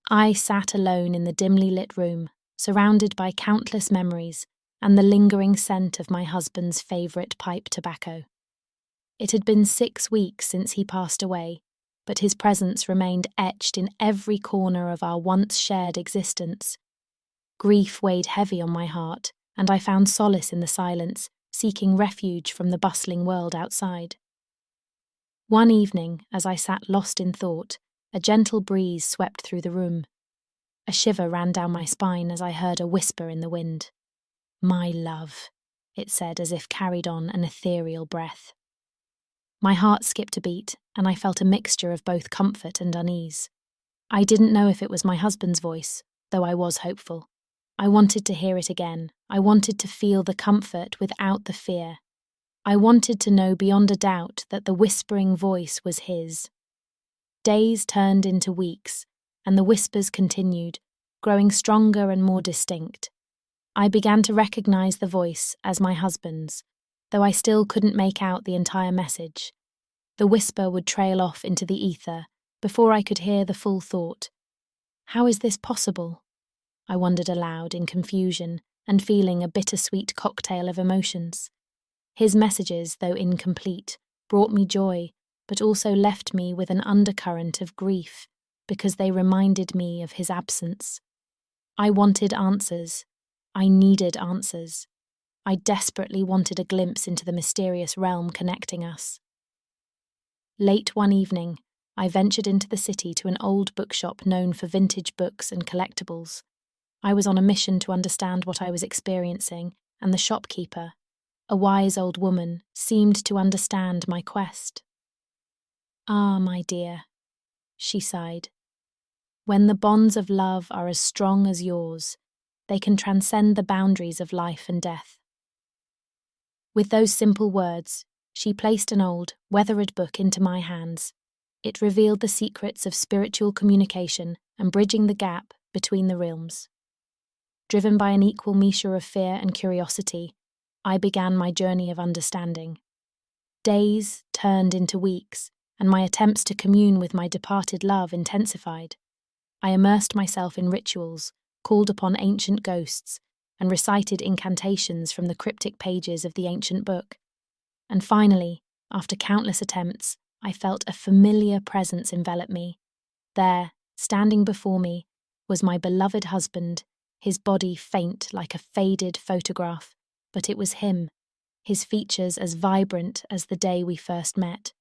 I sat alone in the dimly lit room, surrounded by countless memories and the lingering scent of my husband's favourite pipe tobacco. It had been 6 weeks since he passed away, but his presence remained etched in every corner of our once shared existence. Grief weighed heavy on my heart, and I found solace in the silence, seeking refuge from the bustling world outside. One evening, as I sat lost in thought, a gentle breeze swept through the room. A shiver ran down my spine as I heard a whisper in the wind. "My love," it said as if carried on an ethereal breath. My heart skipped a beat, and I felt a mixture of both comfort and unease. I didn't know if it was my husband's voice, though I was hopeful. I wanted to hear it again. I wanted to feel the comfort without the fear. I wanted to know beyond a doubt that the whispering voice was his. Days turned into weeks, and the whispers continued, growing stronger and more distinct. I began to recognize the voice as my husband's, though I still couldn't make out the entire message. The whisper would trail off into the ether before I could hear the full thought. How is this possible? I wondered aloud in confusion and feeling a bittersweet cocktail of emotions. His messages, though incomplete, brought me joy, but also left me with an undercurrent of grief because they reminded me of his absence. I wanted answers. I needed answers. I desperately wanted a glimpse into the mysterious realm connecting us. Late one evening, I ventured into the city to an old bookshop known for vintage books and collectibles. I was on a mission to understand what I was experiencing, and the shopkeeper, a wise old woman, seemed to understand my quest. "Ah, my dear," she sighed. "When the bonds of love are as strong as yours, they can transcend the boundaries of life and death." With those simple words, she placed an old, weathered book into my hands. It revealed the secrets of spiritual communication and bridging the gap between the realms. Driven by an equal measure of fear and curiosity, I began my journey of understanding. Days turned into weeks, and my attempts to commune with my departed love intensified. I immersed myself in rituals, called upon ancient ghosts, and recited incantations from the cryptic pages of the ancient book. And finally, after countless attempts, I felt a familiar presence envelop me. There, standing before me, was my beloved husband, his body faint like a faded photograph, but it was him, his features as vibrant as the day we first met.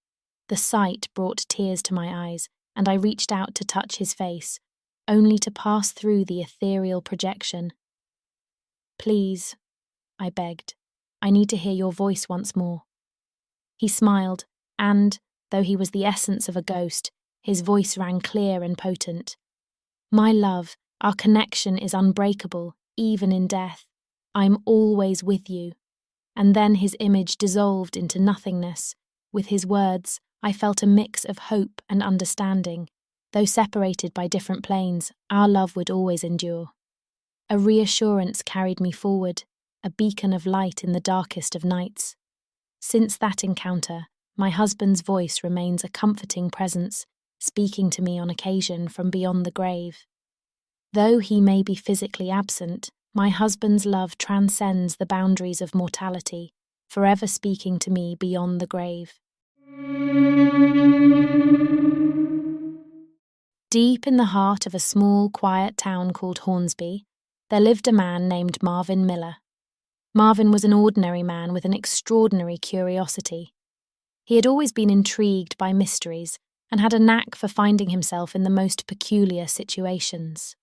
The sight brought tears to my eyes, and I reached out to touch his face, only to pass through the ethereal projection. "Please," I begged, "I need to hear your voice once more." He smiled, and, though he was the essence of a ghost, his voice rang clear and potent. "My love, our connection is unbreakable, even in death. I'm always with you." And then his image dissolved into nothingness. With his words, I felt a mix of hope and understanding. Though separated by different planes, our love would always endure. A reassurance carried me forward, a beacon of light in the darkest of nights. Since that encounter, my husband's voice remains a comforting presence, speaking to me on occasion from beyond the grave. Though he may be physically absent, my husband's love transcends the boundaries of mortality, forever speaking to me beyond the grave. Deep in the heart of a small, quiet town called Hornsby, there lived a man named Marvin Miller. Marvin was an ordinary man with an extraordinary curiosity. He had always been intrigued by mysteries and had a knack for finding himself in the most peculiar situations.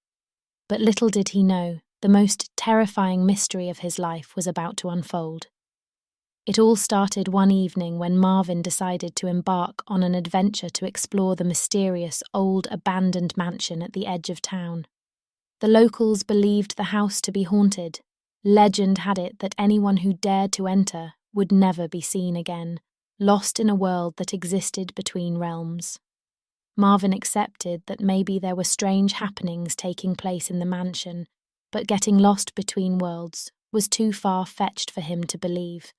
But little did he know, the most terrifying mystery of his life was about to unfold. It all started one evening when Marvin decided to embark on an adventure to explore the mysterious old abandoned mansion at the edge of town. The locals believed the house to be haunted. Legend had it that anyone who dared to enter would never be seen again, lost in a world that existed between realms. Marvin accepted that maybe there were strange happenings taking place in the mansion, but getting lost between worlds was too far-fetched for him to believe.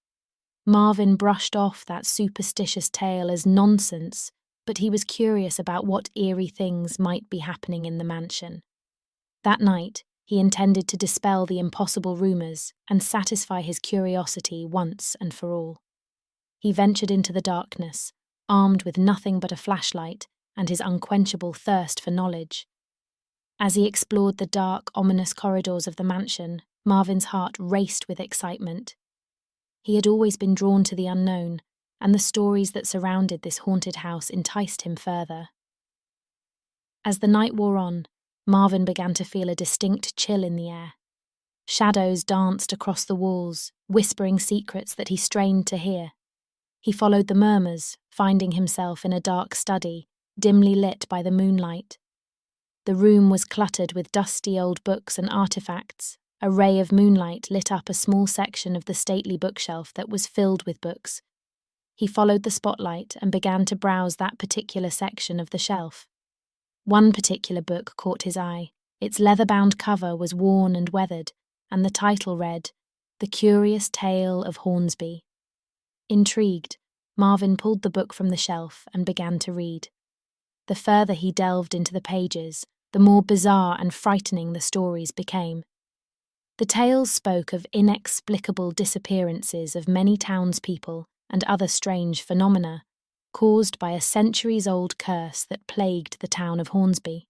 Marvin brushed off that superstitious tale as nonsense, but he was curious about what eerie things might be happening in the mansion. That night, he intended to dispel the impossible rumors and satisfy his curiosity once and for all. He ventured into the darkness, armed with nothing but a flashlight and his unquenchable thirst for knowledge. As he explored the dark, ominous corridors of the mansion, Marvin's heart raced with excitement. He had always been drawn to the unknown, and the stories that surrounded this haunted house enticed him further. As the night wore on, Marvin began to feel a distinct chill in the air. Shadows danced across the walls, whispering secrets that he strained to hear. He followed the murmurs, finding himself in a dark study, dimly lit by the moonlight. The room was cluttered with dusty old books and artifacts. A ray of moonlight lit up a small section of the stately bookshelf that was filled with books. He followed the spotlight and began to browse that particular section of the shelf. One particular book caught his eye. Its leather-bound cover was worn and weathered, and the title read, "The Curious Tale of Hornsby." Intrigued, Marvin pulled the book from the shelf and began to read. The further he delved into the pages, the more bizarre and frightening the stories became. The tales spoke of inexplicable disappearances of many townspeople and other strange phenomena, caused by a centuries-old curse that plagued the town of Hornsby.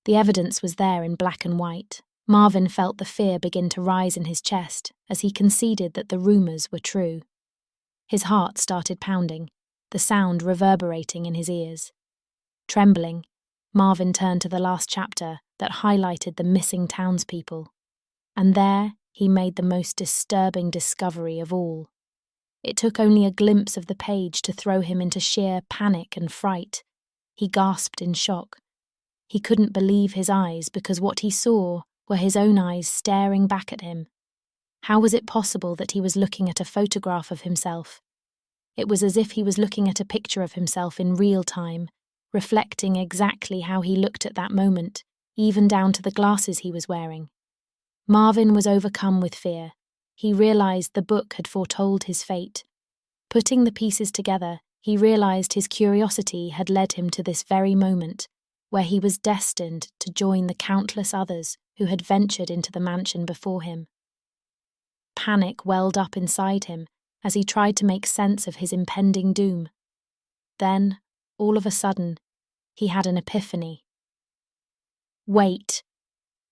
The evidence was there in black and white. Marvin felt the fear begin to rise in his chest as he conceded that the rumours were true. His heart started pounding, the sound reverberating in his ears. Trembling, Marvin turned to the last chapter that highlighted the missing townspeople. And there he made the most disturbing discovery of all. It took only a glimpse of the page to throw him into sheer panic and fright. He gasped in shock. He couldn't believe his eyes because what he saw were his own eyes staring back at him. How was it possible that he was looking at a photograph of himself? It was as if he was looking at a picture of himself in real time, reflecting exactly how he looked at that moment, even down to the glasses he was wearing. Marvin was overcome with fear. He realized the book had foretold his fate. Putting the pieces together, he realized his curiosity had led him to this very moment, where he was destined to join the countless others who had ventured into the mansion before him. Panic welled up inside him as he tried to make sense of his impending doom. Then, all of a sudden, he had an epiphany. "Wait,"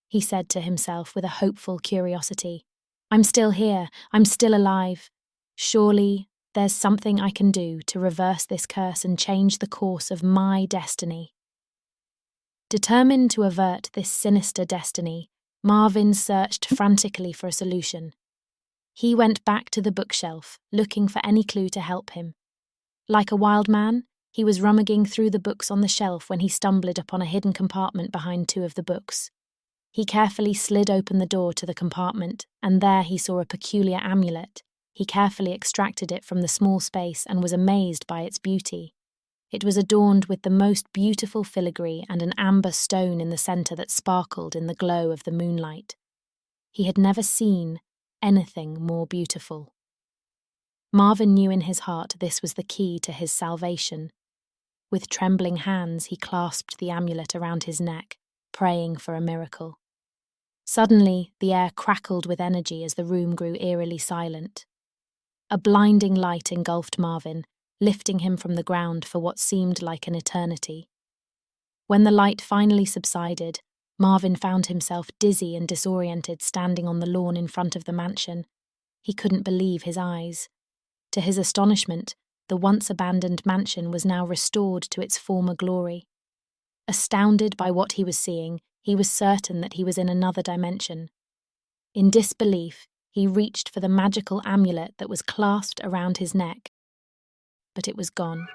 he said to himself with a hopeful curiosity. "I'm still here. I'm still alive. Surely there's something I can do to reverse this curse and change the course of my destiny." Determined to avert this sinister destiny, Marvin searched frantically for a solution. He went back to the bookshelf, looking for any clue to help him. Like a wild man, he was rummaging through the books on the shelf when he stumbled upon a hidden compartment behind two of the books. He carefully slid open the door to the compartment, and there he saw a peculiar amulet. He carefully extracted it from the small space and was amazed by its beauty. It was adorned with the most beautiful filigree and an amber stone in the centre that sparkled in the glow of the moonlight. He had never seen anything more beautiful. Marvin knew in his heart this was the key to his salvation. With trembling hands, he clasped the amulet around his neck, praying for a miracle. Suddenly, the air crackled with energy as the room grew eerily silent. A blinding light engulfed Marvin, lifting him from the ground for what seemed like an eternity. When the light finally subsided, Marvin found himself dizzy and disoriented standing on the lawn in front of the mansion. He couldn't believe his eyes. To his astonishment, the once abandoned mansion was now restored to its former glory. Astounded by what he was seeing, he was certain that he was in another dimension. In disbelief, he reached for the magical amulet that was clasped around his neck. But it was gone.